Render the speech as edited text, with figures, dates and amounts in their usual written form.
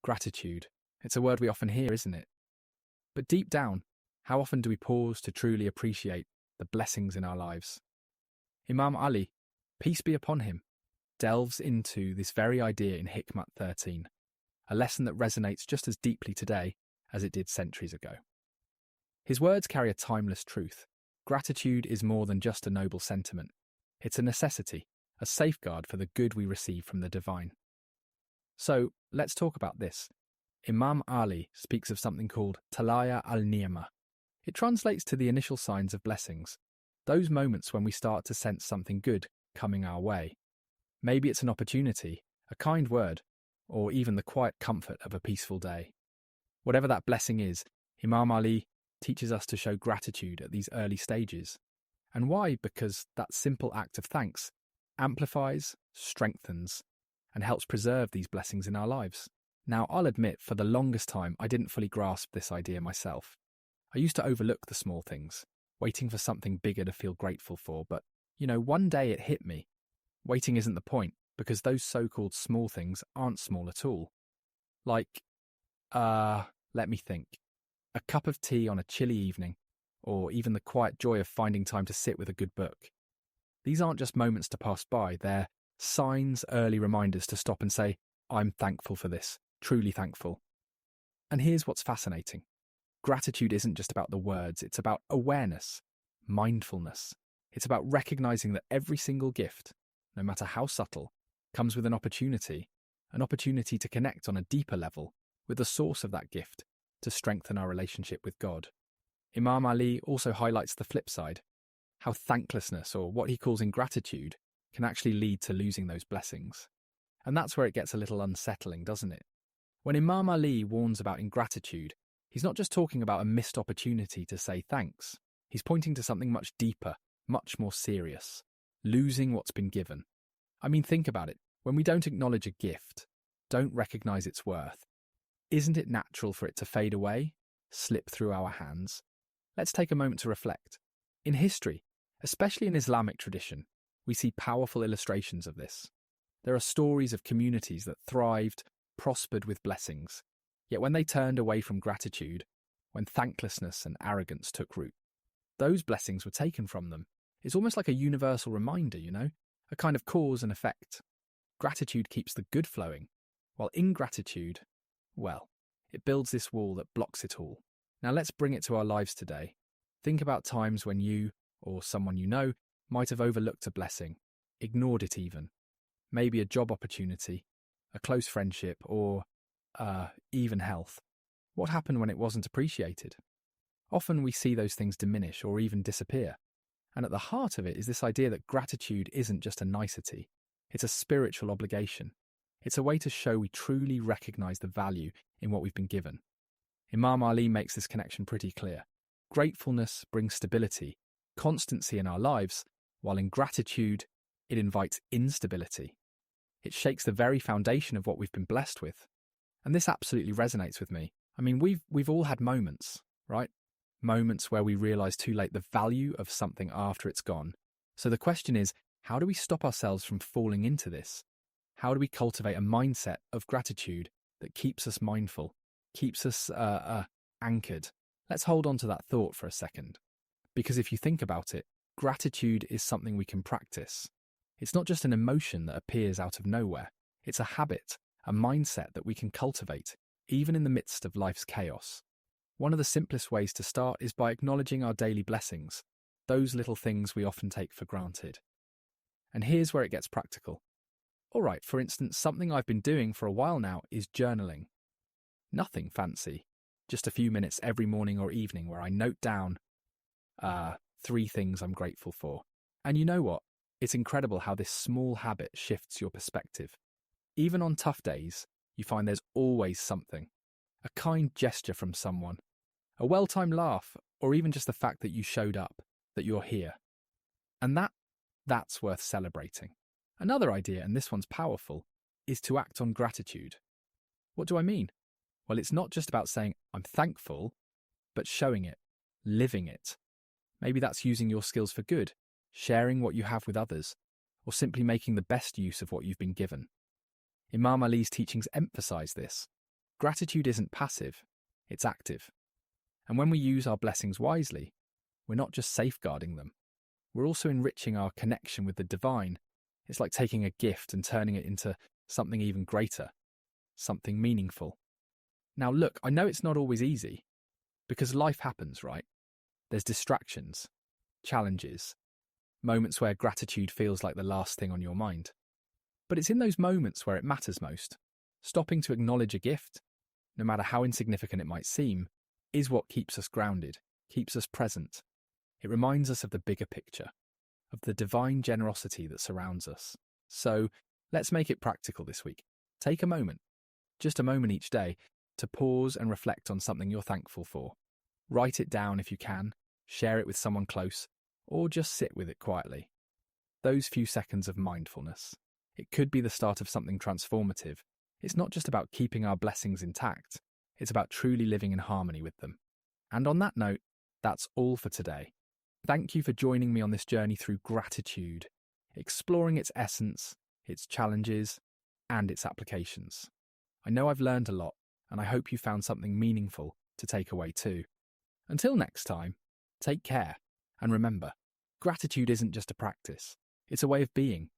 gratitude. It's a word we often hear, isn't it? But deep down, how often do we pause to truly appreciate the blessings in our lives? Imam Ali, peace be upon him, delves into this very idea in Hikmat 13, a lesson that resonates just as deeply today as it did centuries ago. His words carry a timeless truth. Gratitude is more than just a noble sentiment. It's a necessity, a safeguard for the good we receive from the divine. So, let's talk about this. Imam Ali speaks of something called talaya al-ni'mah. It translates to the initial signs of blessings, those moments when we start to sense something good coming our way. Maybe it's an opportunity, a kind word, or even the quiet comfort of a peaceful day. Whatever that blessing is, Imam Ali teaches us to show gratitude at these early stages. And why? Because that simple act of thanks amplifies, strengthens, and helps preserve these blessings in our lives. Now, I'll admit, for the longest time, I didn't fully grasp this idea myself. I used to overlook the small things, waiting for something bigger to feel grateful for, but, one day it hit me. Waiting isn't the point, because those so-called small things aren't small at all. Like, let me think. A cup of tea on a chilly evening, or even the quiet joy of finding time to sit with a good book. These aren't just moments to pass by, they're signs, early reminders to stop and say, I'm thankful for this, truly thankful. And here's what's fascinating. Gratitude isn't just about the words, it's about awareness, mindfulness. It's about recognizing that every single gift, no matter how subtle, comes with an opportunity to connect on a deeper level with the source of that gift, to strengthen our relationship with God. Imam Ali also highlights the flip side, how thanklessness, or what he calls ingratitude, can actually lead to losing those blessings. And that's where it gets a little unsettling, doesn't it? When Imam Ali warns about ingratitude, he's not just talking about a missed opportunity to say thanks. He's pointing to something much deeper, much more serious, losing what's been given. I mean, think about it. When we don't acknowledge a gift, don't recognize its worth, isn't it natural for it to fade away, slip through our hands? Let's take a moment to reflect. In history, especially in Islamic tradition, we see powerful illustrations of this. There are stories of communities that thrived, prospered with blessings, yet when they turned away from gratitude, when thanklessness and arrogance took root, those blessings were taken from them. It's almost like a universal reminder, a kind of cause and effect. Gratitude keeps the good flowing, while ingratitude, well, it builds this wall that blocks it all. Now let's bring it to our lives today. Think about times when you, or someone you know, might have overlooked a blessing, ignored it even. Maybe a job opportunity, a close friendship, or even health. What happened when it wasn't appreciated? Often we see those things diminish or even disappear. And at the heart of it is this idea that gratitude isn't just a nicety. It's a spiritual obligation. It's a way to show we truly recognize the value in what we've been given. Imam Ali makes this connection pretty clear. Gratefulness brings stability, constancy in our lives, while ingratitude, it invites instability. It shakes the very foundation of what we've been blessed with. And this absolutely resonates with me. I mean, we've all had moments, right? Moments where we realize too late the value of something after it's gone. So the question is, how do we stop ourselves from falling into this? How do we cultivate a mindset of gratitude that keeps us mindful, keeps us anchored? Let's hold on to that thought for a second. Because if you think about it, gratitude is something we can practice. It's not just an emotion that appears out of nowhere. It's a habit, a mindset that we can cultivate, even in the midst of life's chaos. One of the simplest ways to start is by acknowledging our daily blessings, those little things we often take for granted. And here's where it gets practical. All right, for instance, something I've been doing for a while now is journaling. Nothing fancy, just a few minutes every morning or evening where I note down 3 things I'm grateful for. And you know what? It's incredible how this small habit shifts your perspective. Even on tough days, you find there's always something. A kind gesture from someone, a well-timed laugh, or even just the fact that you showed up, that you're here. And that's worth celebrating. Another idea, and this one's powerful, is to act on gratitude. What do I mean? Well, it's not just about saying, I'm thankful, but showing it, living it. Maybe that's using your skills for good, sharing what you have with others, or simply making the best use of what you've been given. Imam Ali's teachings emphasize this. Gratitude isn't passive, it's active. And when we use our blessings wisely, we're not just safeguarding them, we're also enriching our connection with the divine. It's like taking a gift and turning it into something even greater, something meaningful. Now look, I know it's not always easy, because life happens, right? There's distractions, challenges, moments where gratitude feels like the last thing on your mind. But it's in those moments where it matters most. Stopping to acknowledge a gift, no matter how insignificant it might seem, is what keeps us grounded, keeps us present. It reminds us of the bigger picture, of the divine generosity that surrounds us. So let's make it practical this week. Take a moment, just a moment each day, to pause and reflect on something you're thankful for. Write it down if you can, share it with someone close, or just sit with it quietly. Those few seconds of mindfulness. It could be the start of something transformative. It's not just about keeping our blessings intact, it's about truly living in harmony with them. And on that note, that's all for today. Thank you for joining me on this journey through gratitude, exploring its essence, its challenges, and its applications. I know I've learned a lot, and I hope you found something meaningful to take away too. Until next time, take care, and remember, gratitude isn't just a practice, it's a way of being.